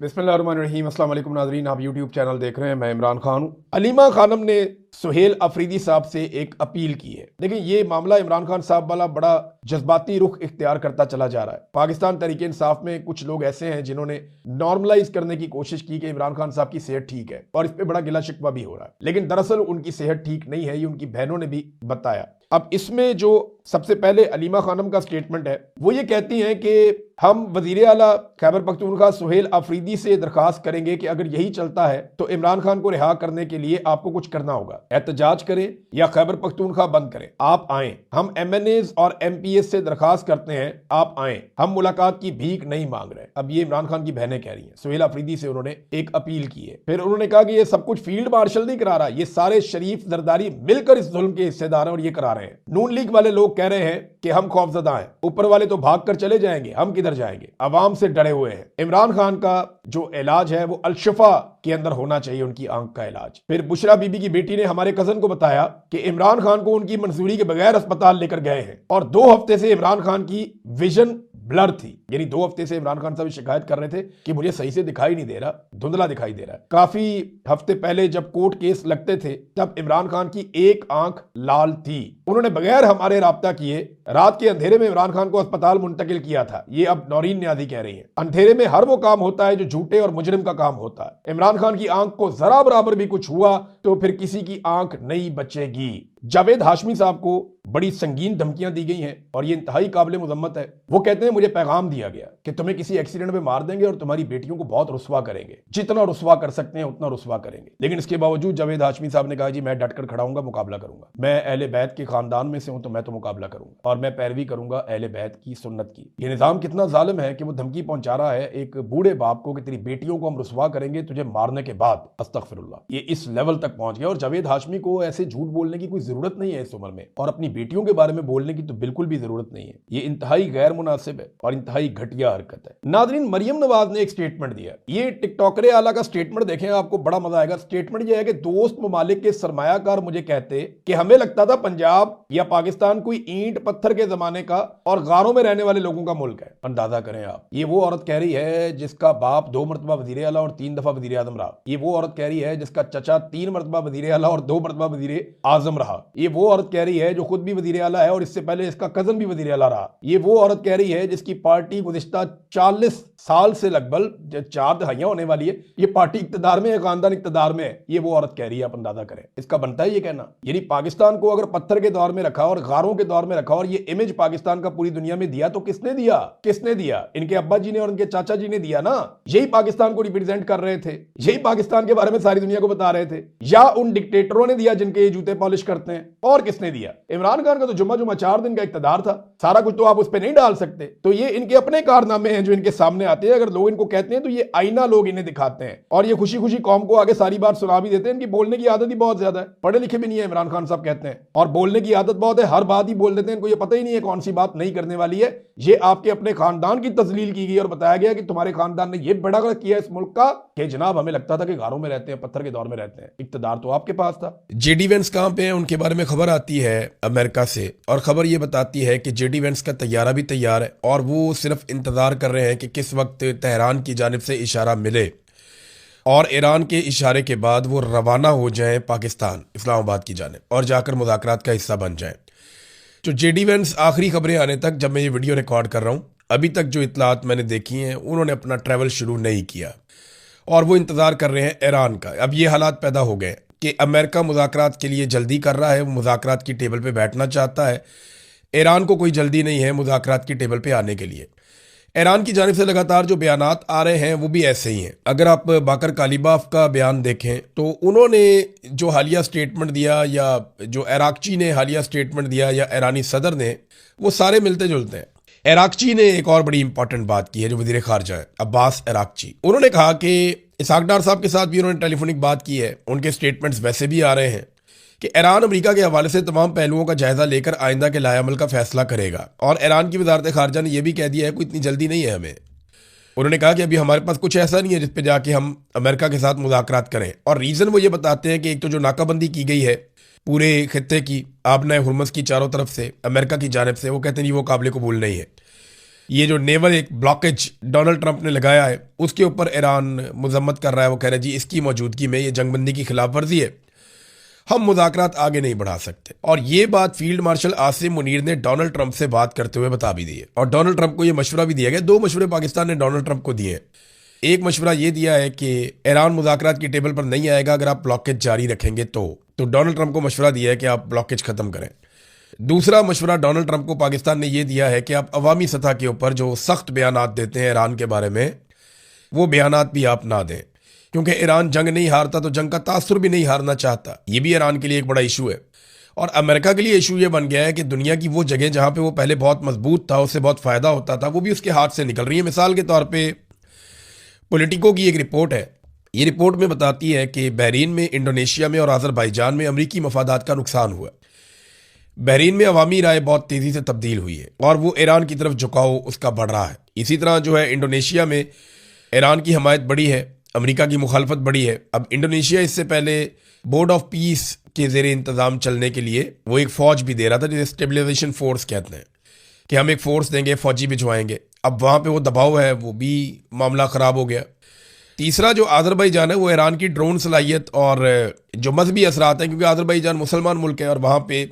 बिस्मिल्लाहिर्रहमानिर्रहीम। अस्सलाम वालेकुम नाज़रीन, आप यूट्यूब चैनल देख रहे हैं। मैं इमरान खान हूँ। अलीमा खानम ने सुहेल अफरीदी साहब से एक अपील की है। लेकिन ये मामला इमरान खान साहब वाला बड़ा जज्बाती रुख इख्तियार करता चला जा रहा है। पाकिस्तान तहरीक इंसाफ में कुछ लोग ऐसे हैं जिन्होंने नॉर्मलाइज करने की कोशिश की कि इमरान खान साहब की सेहत ठीक है, और इस पर बड़ा गिला शिकवा भी हो रहा है। लेकिन दरअसल उनकी सेहत ठीक नहीं है, ये उनकी बहनों ने भी बताया। अब इसमें जो सबसे पहले अलीमा खानम का स्टेटमेंट है, वो ये कहती हैं कि हम वजीर आला खैबर पख्तूनख्वा सुहेल अफरीदी से दरखास्त करेंगे कि अगर यही चलता है तो इमरान खान को रिहा करने के लिए आपको कुछ करना होगा। एहतजाज करें या खैबर पख्तूनख्वा बंद करें, आप आए। हम MNAs और MPs से दरखास्त करते हैं, आप आए। हम मुलाकात की भीख नहीं मांग रहे। अब ये इमरान खान की बहनें कह रही हैं। सुहेल अफरीदी से उन्होंने एक अपील की है। फिर उन्होंने कहा कि ये सब कुछ फील्ड मार्शल नहीं करा रहा, ये सारे शरीफ जरदारी मिलकर इस जुल्म के हिस्सेदार हैं और ये करा रहे हैं। नून लीग वाले लोग कह रहे हैं कि हम खौफजदा हैं, ऊपर वाले तो भाग कर चले जाएंगे, हम किधर जाएंगे। अवाम से डरे हुए हैं। इमरान खान का जो इलाज है वो अलशफा के अंदर होना चाहिए, उनकी आंख का इलाज। फिर बुशरा बीबी की बेटी ने हमारे कजन को बताया कि इमरान खान को उनकी मंजूरी के बगैर अस्पताल लेकर गए हैं और 2 हफ्ते से इमरान खान की विजन ब्लर थी। यानी 2 हफ्ते से इमरान खान साहब शिकायत कर रहे थे कि मुझे सही से दिखाई नहीं दे रहा, धुंधला दिखाई दे रहा है। काफी हफ्ते पहले जब कोर्ट केस लगते थे तब इमरान खान की एक आंख लाल थी। उन्होंने बगैर हमारे राब्ता किए रात के अंधेरे में इमरान खान को अस्पताल मुंतकिल किया था। ये अब नौरीन न्याजी कह रही है। अंधेरे में हर वो काम होता है जो झूठे और मुजरिम का काम होता है। इमरान खान की आंख को जरा बराबर भी कुछ हुआ तो फिर किसी की आंख नहीं बचेगी। जावेद हाशमी साहब को बड़ी संगीन धमकियां दी गई हैं और ये इंतहाई काबिल मुजम्मत है। वो कहते हैं मुझे पैगाम दिया गया कि तुम्हें किसी एक्सीडेंट में मार देंगे और तुम्हारी बेटियों को बहुत रुस्वा करेंगे, जितना रुस्वा कर सकते हैं उतना रुस्वा करेंगे। लेकिन इसके बावजूद जावेद हाशमी साहब ने कहा जी मैं डटकर खड़ा हूंगा, मुकाबला करूंगा। मैं अहले बैत के खानदान में से हूं तो मैं तो मुकाबला करूंगा और मैं पैरवी करूंगा अहले बैत की सुन्नत की। ये निजाम कितना जालिम है कि वो धमकी पहुंचा रहा है एक बूढ़े बाप को कि तेरी बेटियों को हम रुस्वा करेंगे तुझे मारने के बाद। अस्तगफिरुल्लाह, ये इस लेवल तक पहुंच गया। और जावेद हाशमी को ऐसे झूठ बोलने की कोई जरूरत नहीं है इस उम्र में, और अपनी बेटियों के बारे में बोलने की तो बिल्कुल भी जरूरत नहीं है। ये इंतहाई गैर मुनासिब है और इंतहाई घटिया हरकत है। नाजरीन, मरियम नवाज ने एक स्टेटमेंट दिया। ये टिकटॉकरे आला का स्टेटमेंट देखें, आपको बड़ा मजा आएगा। स्टेटमेंट ये है कि दोस्त ममालिक के सरमायाकार मुझे कहते कि हमें लगता था पंजाब या पाकिस्तान कोई ईंट पत्थर के जमाने का और गारों में रहने वाले लोगों का मुल्क है। अंदाजा करें आप, ये वो औरत कह रही है जिसका बाप 2 मरतबा वजीर आला और 3 दफा वजीर आजम रहा। ये वो औरत कह रही है जिसका चचा 3 मरतबा वजीर आला और 2 मरतबा वजीर आजम रहा। ये वो औरत कह रही है जो खुद भी वजीर आला है और इससे पहले इसका कजन भी वजीर आला रहा। ये वो औरत कह रही है जिसकी पार्टी गुज़िश्ता 40 साल से लगभग 4 दहाइयां होने वाली है, ये पार्टी इक्तदार में है, खानदान इक्तदार में है। ये वो औरत कह रही है, आप अंदाजा करें। इसका बनता है ये कहना। यानी पाकिस्तान को अगर पत्थर के दौर में रखा और गारों के दौर में रखा और ये इमेज पाकिस्तान का पूरी दुनिया में दिया तो किसने दिया? किसने दिया? इनके अब्बा जी ने और इनके चाचा जी ने दिया ना। यही पाकिस्तान को रिप्रेजेंट कर रहे थे, यही पाकिस्तान के बारे में सारी दुनिया को बता रहे थे, या उन डिक्टेटरों ने दिया जिनके ये जूते पॉलिश करते हैं? और किसने दिया? इमरान खान का तो जुम्मा 4 दिन का इक्तदार था। सारा कुछ तो आप उस पर नहीं डाल सकते। तो ये इनके अपने कारनामे हैं जो इनके सामने आते हैं। अगर लोग इनको कहते हैं तो ये आईना लोग इन्हें दिखाते हैं और ये खुशी खुशी कौम को आगे सारी बात सुना भी देते हैं। इनकी बोलने की आदत ही बहुत ज्यादा है, पढ़े लिखे भी नहीं है इमरान खान साहब कहते हैं, और बोलने की आदत बहुत है, हर बात ही बोल देते हैं। इनको ये पता ही नहीं है कौन सी बात नहीं करने वाली है। ये आपके अपने खानदान की तजलील की गई और बताया गया कि तुम्हारे खानदान ने यह बड़ा किया इस मुल्क का कि जनाब हमें लगता था कि गारों में रहते हैं, पत्थर के दौर में रहते हैं। इक्तदार तो आपके पास था। जेडी वेंस कहां पे हैं? उनके बारे में खबर आती है अमेरिका से, और खबर ये बताती है कि जेडी वेंस का तैयारा भी तैयार है और वो सिर्फ इंतजार कर रहे हैं कि किस वक्त तेहरान की जानिब से इशारा मिले और ईरान के इशारे के बाद वो रवाना हो जाएं पाकिस्तान, इस्लामाबाद की जानिब, और जाकर मुज़ाकरात का हिस्सा बन जाएं। तो जेडी वेंस आखिरी खबरें आने तक, जब मैं ये वीडियो रिकॉर्ड कर रहा हूँ, अभी तक जो इतलात मैंने देखी हैं, उन्होंने अपना ट्रैवल शुरू नहीं किया और वो इंतज़ार कर रहे हैं ईरान का। अब ये हालात पैदा हो गए कि अमेरिका मुज़ाकरात के लिए जल्दी कर रहा है, वो मुज़ाकरात की टेबल पे बैठना चाहता है। ईरान को कोई जल्दी नहीं है मुज़ाकरात की टेबल पे आने के लिए। ईरान की जानिब से लगातार जो बयानात आ रहे हैं वो भी ऐसे ही हैं। अगर आप बाकर कालिबाफ का बयान देखें तो उन्होंने जो हालिया स्टेटमेंट दिया, या जो इराकची ने हालिया स्टेटमेंट दिया, या ईरानी सदर ने, वो सारे मिलते जुलते हैं। इराकची ने एक और बड़ी इंपॉर्टेंट बात की है, जो वजीर खारजा है अब्बास इराकची। उन्होंने कहा कि इसहाक डार साहब के साथ भी उन्होंने टेलीफोनिक बात की है। उनके स्टेटमेंट्स वैसे भी आ रहे हैं कि ईरान अमेरिका के हवाले से तमाम पहलुओं का जायजा लेकर आइंदा के लाएअमल का फैसला करेगा। और ईरान की वजारत खारजा ने यह भी कह दिया है कोई इतनी जल्दी नहीं है हमें। उन्होंने कहा कि अभी हमारे पास कुछ ऐसा नहीं है जिस पे जाके हम अमेरिका के साथ मुज़ाकरात करें। और रीज़न वो ये बताते हैं कि एक तो जो नाकाबंदी की गई है पूरे खित्ते की, आबना हुर्मुज़ की चारों तरफ से अमेरिका की जानिब से, वो कहते हैं वो काबिल कबूल नहीं है। ये जो नेवल एक ब्लॉकेज डोनाल्ड ट्रंप ने लगाया है उसके ऊपर ईरान मजम्मत कर रहा है। वो कह रहा है जी इसकी मौजूदगी में ये जंगबंदी की खिलाफ वर्जी है, हम मुज़ाकरात आगे नहीं बढ़ा सकते। और ये बात फील्ड मार्शल आसिम मुनीर ने डोनाल्ड ट्रंप से बात करते हुए बता भी दी है। और डोनाल्ड ट्रंप को ये मशवरा भी दिया गया। दो मशवरे पाकिस्तान ने डोनाल्ड ट्रंप को दिए हैं। एक मशवरा ये दिया है कि ईरान मुज़ाकरात की टेबल पर नहीं आएगा अगर आप ब्लॉकेज जारी रखेंगे तो डोनाल्ड ट्रंप को मशवरा दिया है कि आप ब्लॉकेज ख़त्म करें। दूसरा मशवरा डोनाल्ड ट्रंप को पाकिस्तान ने यह दिया है कि आप अवामी सतह के ऊपर जो सख्त बयानात देते हैं ईरान के बारे में, वो बयानात भी आप ना दें, क्योंकि ईरान जंग नहीं हारता तो जंग का तासुर भी नहीं हारना चाहता। ये भी ईरान के लिए एक बड़ा इशू है। और अमेरिका के लिए इशू ये बन गया है कि दुनिया की वो जगह जहाँ पे वो पहले बहुत मजबूत था, उससे बहुत फ़ायदा होता था, वो भी उसके हाथ से निकल रही है। मिसाल के तौर पे पॉलिटिको की एक रिपोर्ट है। ये रिपोर्ट में बताती है कि बहरीन में, इंडोनेशिया में और अज़रबैजान में अमरीकी मफादात का नुकसान हुआ। बहरीन में अवामी राय बहुत तेज़ी से तब्दील हुई है और वो ईरान की तरफ झुकाव उसका बढ़ रहा है। इसी तरह जो है इंडोनेशिया में ईरान की हमायत बढ़ी है, अमेरिका की मुखालफत बढ़ी है। अब इंडोनेशिया इससे पहले बोर्ड ऑफ पीस के ज़ेरे इंतज़ाम चलने के लिए वो एक फ़ौज भी दे रहा था, जिसे स्टेबलाइजेशन फोर्स कहते हैं, कि हम एक फ़ोर्स देंगे, फ़ौजी भिजवाएंगे। अब वहाँ पे वो दबाव है, वो भी मामला ख़राब हो गया। तीसरा जो अज़रबैजान है वो ईरान की ड्रोन सलाहियत और जो मजहबी असरात हैं, क्योंकि अज़रबैजान मुसलमान मुल्क है और वहाँ पे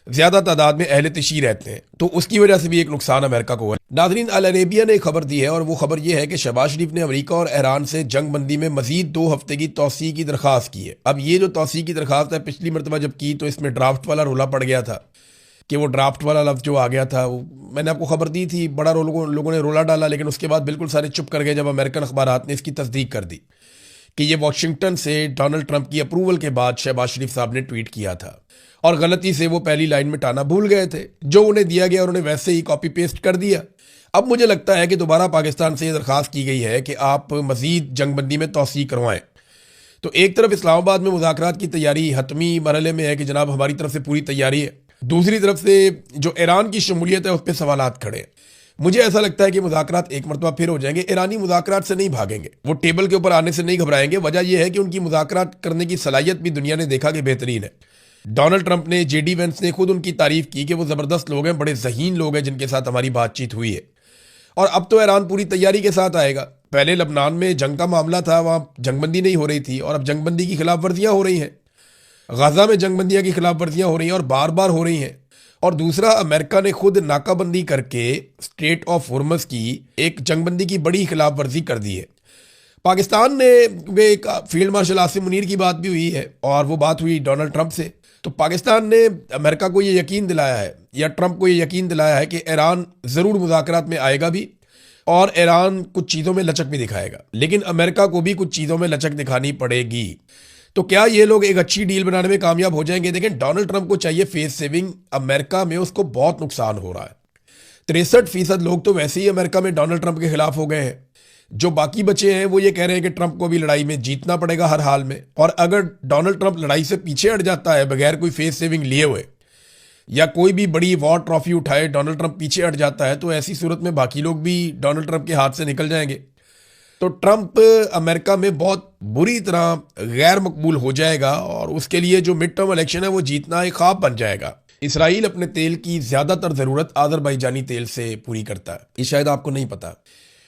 ज़्यादा तादाद में अहले तशी रहते हैं, तो उसकी वजह से भी एक नुकसान अमेरिका को हुआ। नाज़रीन, अल अरेबिया ने एक खबर दी है और वो खबर ये है कि शहबाज शरीफ ने अमेरिका और ईरान से जंग बंदी में मजीद 2 हफ्ते की तौसी की दरख्वास्त की है। अब ये जो तौसी की दरख्वास्त है, पिछली मरतबा जब की तो इसमें ड्राफ्ट वाला रोला पड़ गया था कि वो ड्राफ्ट वाला लफ्ज़ जो आ गया था, मैंने आपको खबर दी थी, बड़ा लोगों ने रोला डाला, लेकिन उसके बाद बिल्कुल सारे चुप कर गए जब अमेरिकन अखबारात ने इसकी तस्दीक कर दी कि ये वाशिंगटन से डोनाल्ड ट्रंप की अप्रूवल के बाद शहबाज शरीफ साहब ने ट्वीट किया था और गलती से वो पहली लाइन मिटाना भूल गए थे। जो उन्हें दिया गया उन्होंने वैसे ही कॉपी पेस्ट कर दिया। अब मुझे लगता है कि दोबारा पाकिस्तान से ये दरख्वास्त की गई है कि आप मज़ीद जंगबंदी में तौसी करवाएं। तो एक तरफ इस्लामाबाद में मुज़ाकरात की तैयारी हतमी मरहले में है कि जनाब हमारी तरफ से पूरी तैयारी है, दूसरी तरफ से जो ईरान की शमूलियत है उस पर सवालात खड़े हैं। मुझे ऐसा लगता है कि मुज़ाकरात एक मरतबा फिर हो जाएंगे। ईरानी मुज़ाकरात से नहीं भागेंगे, वो टेबल के ऊपर आने से नहीं घबराएंगे। वजह यह है कि उनकी मुज़ाकरात करने की सलाहियत भी दुनिया ने देखा कि बेहतरीन है। डोनाल्ड ट्रंप ने, जेडी वेंस ने खुद उनकी तारीफ की कि वो ज़बरदस्त लोग हैं, बड़े ज़हीन लोग हैं जिनके साथ हमारी बातचीत हुई है। और अब तो ईरान पूरी तैयारी के साथ आएगा। पहले लबनान में जंग का मामला था, वहाँ जंगबंदी नहीं हो रही थी और अब जंगबंदी की खिलाफ वर्जियाँ हो रही हैं। गाज़ा में जंगबंदियाँ की खिलाफ वर्जियाँ हो रही हैं और बार बार हो रही हैं। और दूसरा, अमेरिका ने खुद नाकाबंदी करके स्ट्रेट ऑफ होर्मुज़ की एक जंगबंदी की बड़ी खिलाफ वर्जी कर दी है। पाकिस्तान ने, क्योंकि एक फील्ड मार्शल आसिम मुनीर की बात भी हुई है और वो बात हुई डोनाल्ड ट्रंप से, तो पाकिस्तान ने अमेरिका को ये यकीन दिलाया है या ट्रंप को ये यकीन दिलाया है कि ईरान ज़रूर मुज़ाकरात में आएगा भी और ईरान कुछ चीज़ों में लचक भी दिखाएगा, लेकिन अमेरिका को भी कुछ चीज़ों में लचक दिखानी पड़ेगी। तो क्या ये लोग एक अच्छी डील बनाने में कामयाब हो जाएंगे? देखें, डोनाल्ड ट्रंप को चाहिए फेस सेविंग। अमेरिका में उसको बहुत नुकसान हो रहा है। 63% लोग तो वैसे ही अमेरिका में डोनाल्ड ट्रंप के खिलाफ हो गए हैं। जो बाकी बचे हैं वो ये कह रहे हैं कि ट्रंप को भी लड़ाई में जीतना पड़ेगा हर हाल में, और अगर डोनाल्ड ट्रंप लड़ाई से पीछे हट जाता है बगैर कोई फेस सेविंग लिए हुए, या कोई भी बड़ी वॉर ट्रॉफी उठाए डोनाल्ड ट्रंप पीछे हट जाता है, तो ऐसी सूरत में बाकी लोग भी डोनाल्ड ट्रंप के हाथ से निकल जाएंगे। तो ट्रंप अमेरिका में बहुत बुरी तरह गैर मकबूल हो जाएगा और उसके लिए जो मिड टर्म इलेक्शन है वो जीतना एक ख्वाब बन जाएगा। इसराइल अपने तेल की ज़्यादातर ज़रूरत अज़रबैजानी तेल से पूरी करता है, ये शायद आपको नहीं पता।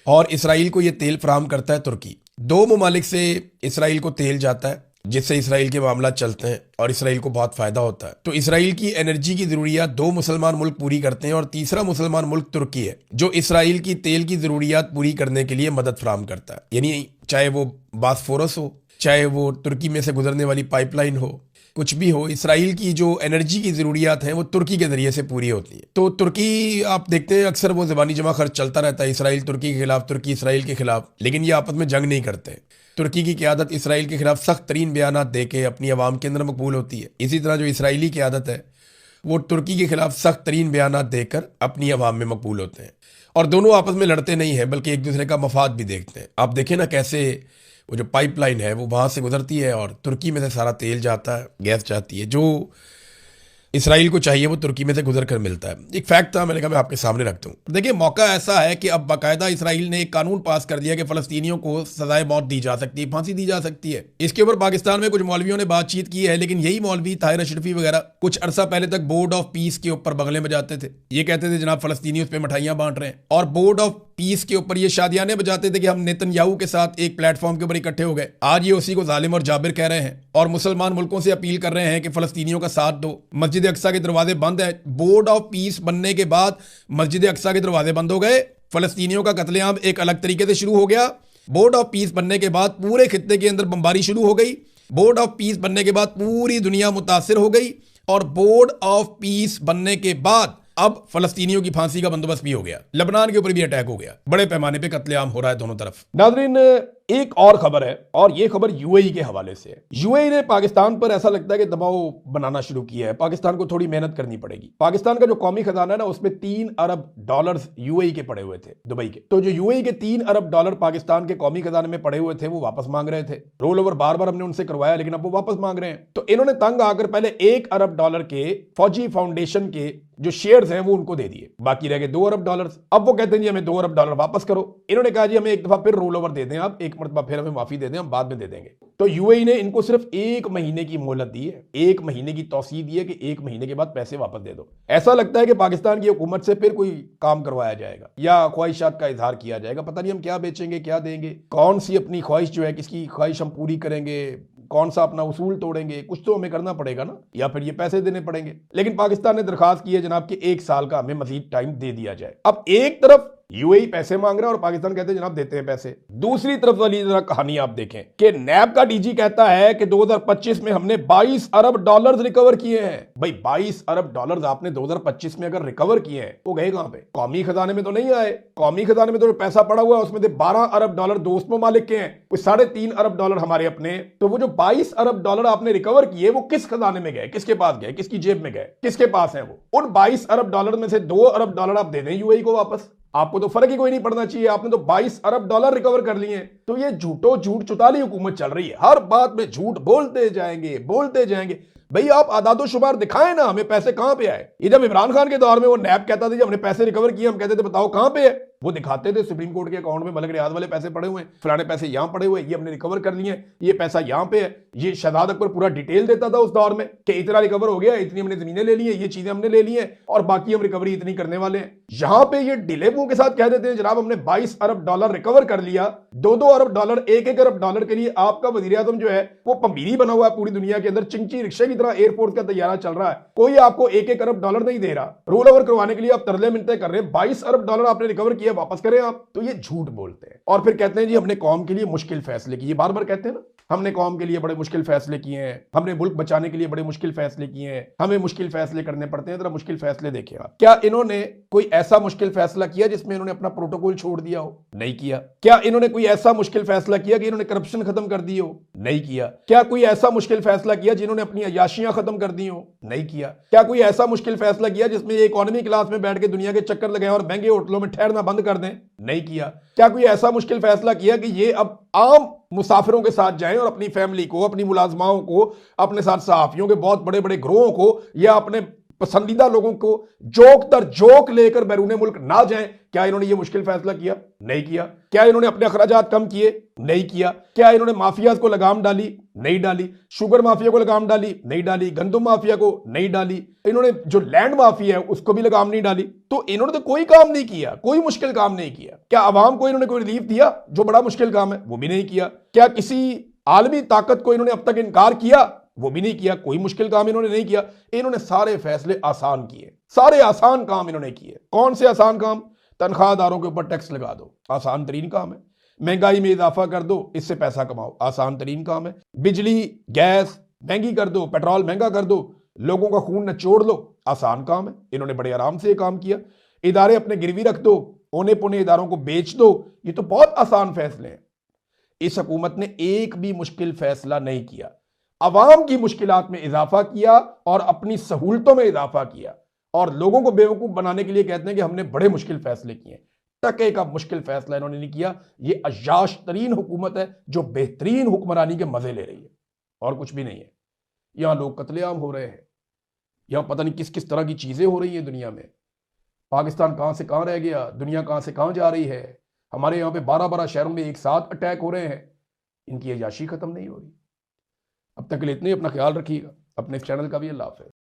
और इसराइल को ये तेल फराहम करता है तुर्की। 2 ममालिक से इसराइल को तेल जाता है जिससे इसराइल के मामला चलते हैं और इसराइल को बहुत फ़ायदा होता है। तो इसराइल की एनर्जी की ज़रूरियात 2 मुसलमान मुल्क पूरी करते हैं और तीसरा मुसलमान मुल्क तुर्की है जो इसराइल की तेल की ज़रूरियात पूरी करने के लिए मदद फराहम करता है। यानी चाहे वो बासफोरस हो, चाहे वो तुर्की में से गुजरने वाली पाइपलाइन हो, कुछ भी हो, इसराइल की जो एनर्जी की ज़रूरियात हैं वो तुर्की के ज़रिए से पूरी होती है। तो तुर्की, आप देखते हैं अक्सर वो ज़बानी जमा खर्च चलता रहता है, इसराइल तुर्की के खिलाफ, तुर्की इसराइल के खिलाफ, लेकिन ये आपस में जंग नहीं करते। तुर्की की क़यादत इसराइल के खिलाफ सख्त तरीन बयानात दे के अपनी आवाम के अंदर मकबूल होती है। इसी तरह जो इसराइली क़यादत है वो तुर्की के खिलाफ सख्त तरीन बयानात देकर अपनी आवाम में मकबूल होते हैं। और दोनों आपस में लड़ते नहीं हैं बल्कि एक दूसरे का मफाद भी देखते हैं। आप देखें ना कैसे वो जो पाइपलाइन है वो वहाँ से गुजरती है और तुर्की में से सारा तेल जाता है, गैस जाती है, जो इसराइल को चाहिए वो तुर्की में से गुजर कर मिलता है। एक फैक्ट था, मैंने कहा मैं आपके सामने रखता हूँ। देखिए, मौका ऐसा है कि अब बाकायदा इसराइल ने एक कानून पास कर दिया कि फलस्तीनियों को सजाए मौत दी जा सकती है, फांसी दी जा सकती है। इसके ऊपर पाकिस्तान में कुछ मौलवियों ने बातचीत की है, लेकिन यही मौलवी ताहिर अशरफी वगैरह कुछ अरसा पहले तक बोर्ड ऑफ पीस के ऊपर बगले में जाते थे। ये कहते थे जनाब फलस्तीनी उस पर मिठाइयां बांट रहे हैं, और बोर्ड ऑफ पीस के ऊपर ये शादियाने बजाते थे कि हम नेतन्याहू के साथ एक प्लेटफॉर्म के ऊपर इकट्ठे हो गए। आज ये उसी को जालिम और जाबिर कह रहे हैं और मुसलमान मुल्कों से अपील कर रहे हैं कि फलस्तीनियों का साथ दो। मस्जिद अक्सा के दरवाजे बंद है। बोर्ड ऑफ पीस बनने के बाद मस्जिद अक्सा के दरवाजे बंद हो गए, फलस्तीनियों का कत्लेआम एक अलग तरीके से शुरू हो गया। बोर्ड ऑफ पीस बनने के बाद पूरे खित्ते के अंदर बमबारी शुरू हो गई। बोर्ड ऑफ पीस बनने के बाद पूरी दुनिया मुतासिर हो गई, और बोर्ड ऑफ पीस बनने के बाद अब फलस्तीनियों की फांसी का बंदोबस्त भी हो गया। लेबनान के ऊपर भी अटैक हो गया, बड़े पैमाने पे कत्लेआम हो रहा है दोनों तरफ। नाज़रीन, एक और खबर है, और ये खबर यूएई के हवाले से है। यूएई ने पाकिस्तान पर ऐसा लगता है कि दबाव बनाना शुरू किया है। पाकिस्तान को थोड़ी मेहनत करनी पड़ेगी। पाकिस्तान का जो कौमी खजाना है ना, उसमें $3 अरब यूएई के पड़े हुए थे, दुबई के। तो जो यूएई के $3 अरब पाकिस्तान के कौमी खजाने में पड़े हुए थे, वो वापस मांग रहे थे। रोल ओवर बार बार हमने उनसे करवाया, लेकिन अब वो वापस मांग रहे हैं। तो इन्होंने तंग आकर पहले $1 अरब के फौजी फाउंडेशन के जो शेयर्स हैं वो उनको दे दिए, बाकी रह गए $2 अरब। अब वो कहते हैं जी हमें $2 अरब वापस करो। इन्होंने कहा जी हमें एक दफा फिर रोल ओवर दे दें, आप एक मरतबा फिर हमें माफी दे दें, हम बाद में दे देंगे। तो यूएई ने इनको सिर्फ 1 महीने की मोहलत दी है, 1 महीने की तौसीह दी है कि 1 महीने के बाद पैसे वापस दे दो। ऐसा लगता है कि पाकिस्तान की हुकूमत से फिर कोई काम करवाया जाएगा या ख्वाहिशात का इजहार किया जाएगा। पता नहीं हम क्या बेचेंगे, क्या देंगे, कौन सी अपनी ख्वाहिश जो है, किसकी ख्वाहिश हम पूरी करेंगे, कौन सा अपना उसूल तोड़ेंगे। कुछ तो हमें करना पड़ेगा ना, या फिर ये पैसे देने पड़ेंगे। लेकिन पाकिस्तान ने दरखास्त की है जनाब कि 1 साल का हमें मजीद टाइम दे दिया जाए। अब एक तरफ यूएई पैसे मांग रहा है और पाकिस्तान कहते हैं जनाब देते हैं पैसे। दूसरी तरफ वाली जरा कहानी आप देखें कि नैब का डीजी कहता है कि 2025 में हमने $22 अरब रिकवर किए हैं। भाई $22 अरब आपने 2025 में अगर रिकवर किए हैं, वो गए कहां पे? कौमी खजाने में तो नहीं आए। कौमी खजाने में तो पैसा पड़ा हुआ है, उसमें से $12 अरब दोस्त ममालिक के हैं, कोई $3.5 अरब हमारे अपने। तो वो जो $22 अरब आपने रिकवर किए, वो किस खजाने में गए, किसके पास गए, किसकी जेब में गए, किसके पास है वो? उन $22 अरब में से $2 अरब आप दे दें यूएई को वापस। आपको तो फर्क ही कोई नहीं पड़ना चाहिए, आपने तो $22 अरब रिकवर कर लिए हैं। तो ये झूठ चुताली हुकूमत चल रही है, हर बात में झूठ बोलते जाएंगे। भाई आप आदादो शुमार दिखाएं ना, हमें पैसे कहां पे आए। ये जब इमरान खान के दौर में वो नैब कहता था जब हमने पैसे रिकवर किए, हम कहते थे बताओ कहां पे है। वो दिखाते थे सुप्रीम कोर्ट के अकाउंट में मलक रियाज वाले पैसे पड़े हुए हैं, फलाने पैसे यहां पड़े हुए, ये हमने रिकवर कर लिए हैं, ये पैसा यहां पे है। ये शहजाद अकबर पूरा डिटेल देता था उस दौर में कि इतना रिकवर हो गया, इतनी हमने जमीनें ले ली है, ये चीजें हमने ले ली हैं, और बाकी हम रिकवरी इतनी करने वाले हैं। यहां पे ये डिले मुंह के साथ कह देते हैं जनाब हमने $22 अरब रिकवर कर लिया। $2 अरब, $1 अरब के लिए आपका वजीर आजम जो है वो पंबीरी बना हुआ है पूरी दुनिया के अंदर, चिंची रिक्शे की तरह एयरपोर्ट का तैयारा चल रहा है। कोई आपको $1 अरब नहीं दे रहा। रोल ओवर करवाने के लिए आप तरले मिनते कर रहे हैं। $22 अरब आपने रिकवर किया, वापस करें आप। तो ये झूठ बोलते हैं और फिर कहते हैं जी हमने कौम के लिए मुश्किल फैसले किए। बार बार कहते हैं ना, हमने कौम के लिए बड़े मुश्किल फैसले किए हैं, हमने मुल्क बचाने के लिए बड़े मुश्किल फैसले किए हैं, हमें मुश्किल फैसले करने पड़ते हैं। जरा मुश्किल फैसले देखिए आप। क्या इन्होंने कोई ऐसा मुश्किल फैसला किया जिसमें इन्होंने अपना प्रोटोकॉल छोड़ दिया हो? नहीं किया। क्या इन्होंने कोई ऐसा मुश्किल फैसला किया कि इन्होंने करप्शन खत्म कर दी हो? नहीं किया। क्या कोई ऐसा मुश्किल फैसला किया जिन्होंने अपनी अयाशियां खत्म कर दी हो? नहीं किया। क्या कोई ऐसा मुश्किल फैसला किया जिसमें इकोनॉमी क्लास में बैठ के दुनिया के चक्कर लगाएं और महंगे होटलों में ठहरना बंद कर दें? नहीं किया। क्या कोई ऐसा मुश्किल फैसला किया कि ये अब आम मुसाफिरों के साथ जाएं और अपनी फैमिली को, अपनी मुलाजमाओं को, अपने साथ सहाफियों के बहुत बड़े बड़े ग्रोहों को या अपने पसंदीदा लोगों को जोक दर जोक लेकर बैरूने मुल्क ना जाएं? क्या इन्होंने ये मुश्किल फैसला किया? नहीं किया। क्या इन्होंने अपने अखराजात कम किए? नहीं किया। क्या इन्होंने माफिया को लगाम डाली? नहीं डाली। शुगर माफिया को लगाम डाली? नहीं डाली। गंदम माफिया को नहीं डाली। इन्होंने जो लैंड माफिया है उसको भी लगाम नहीं डाली। तो इन्होंने तो कोई काम नहीं किया, कोई मुश्किल काम नहीं किया। क्या आवाम को इन्होंने कोई रिलीफ दिया जो बड़ा मुश्किल काम है? वो भी नहीं किया। क्या किसी आलमी ताकत को इन्होंने अब तक इनकार किया? वो भी नहीं किया। कोई मुश्किल काम इन्होंने नहीं किया। इन्होंने सारे फैसले आसान किए, सारे आसान काम इन्होंने किए। कौन से आसान काम? तनख्वाहदारों के ऊपर टैक्स लगा दो, आसान तरीन काम है। महंगाई में इजाफा कर दो, इससे पैसा कमाओ, आसान तरीन काम है। बिजली गैस महंगी कर दो, पेट्रोल महंगा कर दो, लोगों का खून नचोड़ लो, आसान काम है। इन्होंने बड़े आराम से ये काम किया। इदारे अपने गिरवी रख दो, औने पौने इदारों को बेच दो, ये तो बहुत आसान फैसले हैं। इस हुकूमत ने एक भी मुश्किल फैसला नहीं किया। अवाम की मुश्किलात में इजाफा किया और अपनी सहूलतों में इजाफा किया और लोगों को बेवकूफ बनाने के लिए कहते हैं कि हमने बड़े मुश्किल फैसले किए। टके का मुश्किल फैसला इन्होंने नहीं किया। ये अय्याश तरीन हुकूमत है जो बेहतरीन हुक्मरानी के मजे ले रही है और कुछ भी नहीं है। यहां लोग कत्लेआम हो रहे हैं, यहाँ पता नहीं किस किस तरह की चीज़ें हो रही हैं दुनिया में। पाकिस्तान कहाँ से कहाँ रह गया, दुनिया कहाँ से कहाँ जा रही है। हमारे यहाँ पे 12-12 शहरों में एक साथ अटैक हो रहे हैं, इनकी अय्याशी ख़त्म नहीं हो रही। अब तक के लिए इतने, अपना ख्याल रखिएगा, अपने इस चैनल का भी। अल्लाह हाफ़िज़।